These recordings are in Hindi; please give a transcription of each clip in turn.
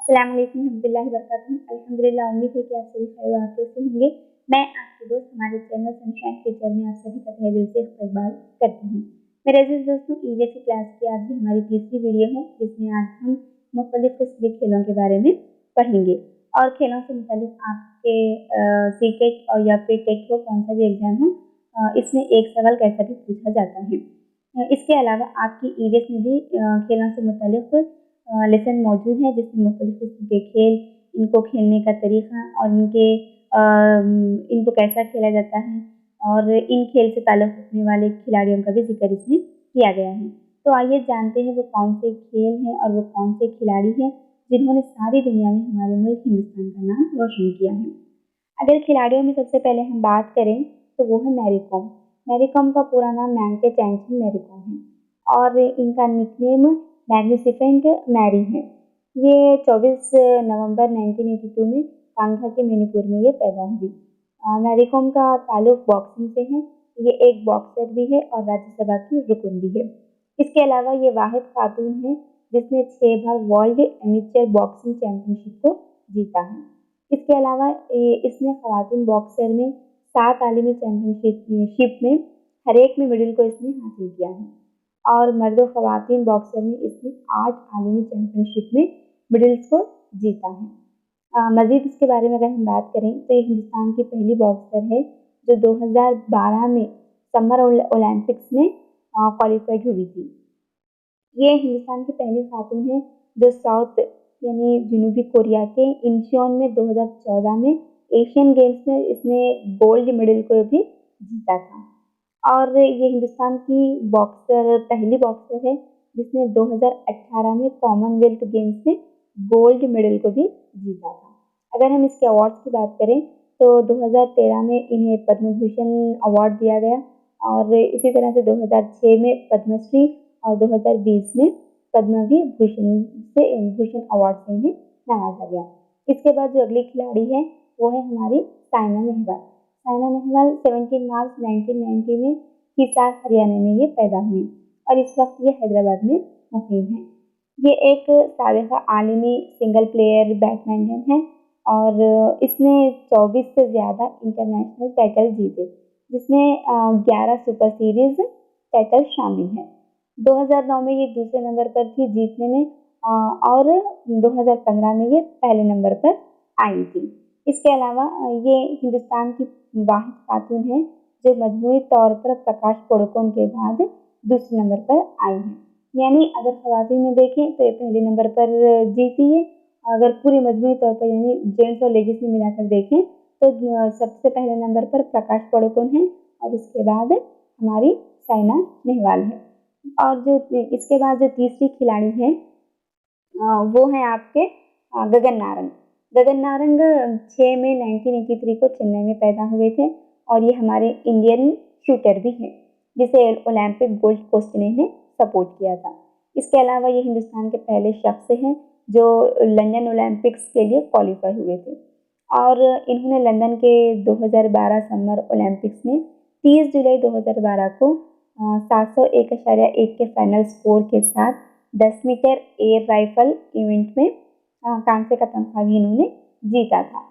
अस्सलाम वालेकुम रहमतुल्लाहि वबरकातुहू। अल्हम्दुलिल्लाह, उम्मीद है कि आप सभी खैर आफियत से होंगे। मैं आपकी दोस्त हमारे चैनल सनशाइन टीचर में आप सभी का तहे दिल से इस्तकबाल करती हूँ। मेरे अजीज दोस्तों, ईवीएससी क्लास की आज भी हमारी तीसरी वीडियो है, जिसमें आज हम मुख्तलिफ किस्म के खेलों के बारे में पढ़ेंगे और खेलों से मुतालिक आपके सीटेट और या फिर टेट को कौन सा भी एग्जाम हो, इसमें एक सवाल कैसा भी पूछा जाता है। इसके अलावा आपकी ईवीएस में भी खेलों से मुतालिक लेसन मौजूद है, जिसमें मुख्तलिफ किस्म के खेल, इनको खेलने का तरीका और इनको कैसा खेला जाता है और इन खेल से ताल्लुक़ रखने वाले खिलाड़ियों का भी जिक्र इसमें किया गया है। तो आइए जानते हैं वो कौन से खेल हैं और वो कौन से खिलाड़ी हैं जिन्होंने सारी दुनिया में हमारे मुल्क हिंदुस्तान का नाम रोशन किया है। अगर खिलाड़ियों में सबसे पहले हम बात करें तो वो है मैरी कॉम। मैरी कॉम का पूरा नाम मैंगके चैंगचुन मैरी कॉम है और इनका निकनेम मैग्निफिसेंट मैरी है। ये 24 नवंबर 1982 में कांगहा के मणिपुर में ये पैदा हुई। मैरी कॉम का ताल्लुक बॉक्सिंग से है। ये एक बॉक्सर भी है और राज्यसभा की रुकन भी है। इसके अलावा ये वाहिद खातून है जिसने 6 बार वर्ल्ड एमेच्योर बॉक्सिंग चैंपियनशिप को जीता है। इसके अलावा इसने खवातीन बॉक्सर में 7 आलमी चैंपियनशिप में हर एक में मेडल को इसने हासिल किया है और मर्द और खवातीन बॉक्सर में इसने 8 आलमी चैंपियनशिप में मेडल्स को जीता है। मज़ीद इसके बारे में अगर हम बात करें तो ये हिंदुस्तान की पहली बॉक्सर है जो 2012 में समर ओलंपिक्स में क्वालिफाइड हुई थी। ये हिंदुस्तान की पहली खातून है जो साउथ यानी जनूबी कोरिया के इंचियोन में 2014 में एशियन गेम्स में इसने गोल्ड मेडल को भी जीता था और ये हिंदुस्तान की पहली बॉक्सर है जिसने 2018 में कॉमनवेल्थ गेम्स में गोल्ड मेडल को भी जीता था। अगर हम इसके अवार्ड्स की बात करें तो 2013 में इन्हें पद्म भूषण अवार्ड दिया गया और इसी तरह से 2006 में पद्मश्री और 2020 में पद्म भूषण अवार्ड से इन्हें नवाजा गया। इसके बाद जो अगली खिलाड़ी है वो है हमारी साइना नेहवाल। साइना नेहवाल 17 मार्च 1990 में हिसार हरियाणा में ये पैदा हुई और इस वक्त ये हैदराबाद में मुकीम है। ये एक साबिक़ा आलमी सिंगल प्लेयर बैडमिंटन है और इसने 24 से ज़्यादा इंटरनेशनल टाइटल जीते, जिसमें 11 सुपर सीरीज टाइटल शामिल है। 2009 में ये दूसरे नंबर पर थी जीतने में और 2015 में ये पहले नंबर पर आई थी। इसके अलावा ये हिंदुस्तान की वाहिद खातून है जो मजमूई तौर पर प्रकाश पादुकोण के बाद दूसरे नंबर पर आई है। यानी अगर खवातीन में देखें तो ये पहले नंबर पर जीती है। अगर पूरे मजमूई तौर पर यानी जेंट्स और लेडीज में मिलाकर देखें तो सबसे पहले नंबर पर प्रकाश पादुकोण है और उसके बाद हमारी साइना नेहवाल है। और जो इसके बाद जो तीसरी खिलाड़ी है वो है आपके गगन नारंग। गगन नारंग 6 मई 1983 को चेन्नई में पैदा हुए थे और ये हमारे इंडियन शूटर भी हैं जिसे ओलंपिक गोल्ड कोस्ट ने सपोर्ट किया था। इसके अलावा ये हिंदुस्तान के पहले शख्स हैं जो लंदन ओलंपिक्स के लिए क्वालिफाई हुए थे और इन्होंने लंदन के 2012 समर ओलंपिक्स में 30 जुलाई 2012 को 701.1 के फाइनल स्कोर के साथ 10 मीटर एयर राइफल इवेंट में कांसे का तमगा भी इन्होंने जीता था।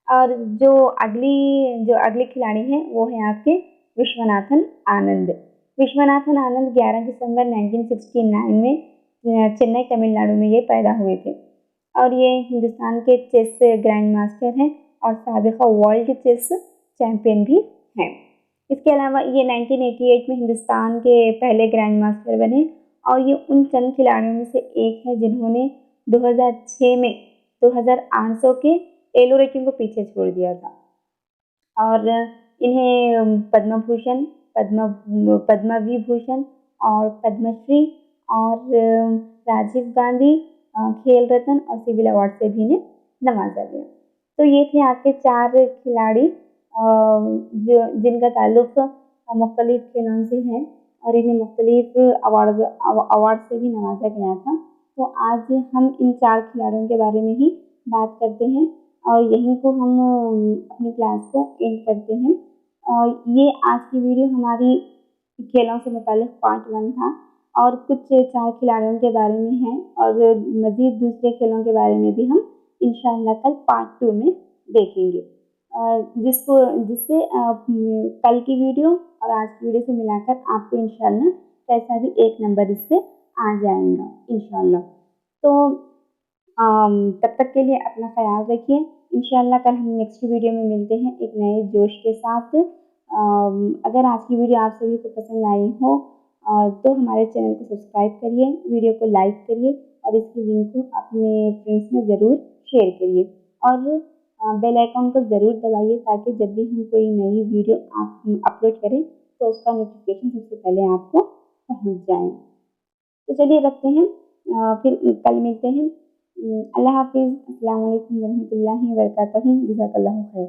और जो अगली खिलाड़ी हैं वो है आपके विश्वनाथन आनंद। विश्वनाथन आनंद 11 दिसंबर 1969 में चेन्नई तमिलनाडु में ये पैदा हुए थे और ये हिंदुस्तान के चेस ग्रैंड मास्टर हैं और साबिक़ा वर्ल्ड चेस चैंपियन भी हैं। इसके अलावा ये 1988 में हिंदुस्तान के पहले ग्रैंड मास्टर बने और ये उन चंद खिलाड़ियों में से एक है जिन्होंने 2006 में 2800 के एलो रेटिंग को पीछे छोड़ दिया था और इन्हें पद्म भूषण, पद्म विभूषण और पद्मश्री और राजीव गांधी खेल रत्न और सिविल अवार्ड से भी इन्हें नवाजा गया। तो ये थे आपके 4 खिलाड़ी जिनका ताल्लुक मुख्तलिफ खेलों से है और इन्हें मुख्तलिफ अवार्ड से भी नवाजा गया था। तो आज हम इन 4 खिलाड़ियों के बारे में ही बात करते हैं और यहीं को हम अपनी क्लास को एंड करते हैं। ये आज की वीडियो हमारी खेलों से मुतालिक पार्ट 1 था और कुछ 4 खिलाड़ियों के बारे में है और मज़ीद दूसरे खेलों के बारे में भी हम इंशाअल्लाह कल पार्ट 2 में देखेंगे। जिससे कल की वीडियो और आज की वीडियो से मिलाकर आपको इंशाअल्लाह कैसा भी 1 नंबर इससे आ जाएगा इंशाअल्लाह। तो तब तक के लिए अपना ख्याल रखिए। इंशाअल्लाह कल हम नेक्स्ट वीडियो में मिलते हैं एक नए जोश के साथ। अगर आज की वीडियो आप सभी को पसंद आई हो तो हमारे चैनल को सब्सक्राइब करिए, वीडियो को लाइक करिए और इसकी लिंक को अपने फ्रेंड्स में ज़रूर शेयर करिए और बेल आइकन को ज़रूर दबाइए ताकि जब भी हम कोई नई वीडियो अपलोड करें तो उसका नोटिफिकेशन सबसे पहले आपको पहुंच जाए। तो चलिए रखते हैं, फिर कल मिलते हैं। अल्लाह हाफिज़। अस्सलाम वालेकुम वरहमतुल्लाहि वबरकातुहू। जज़ाकल्लाहु खैर।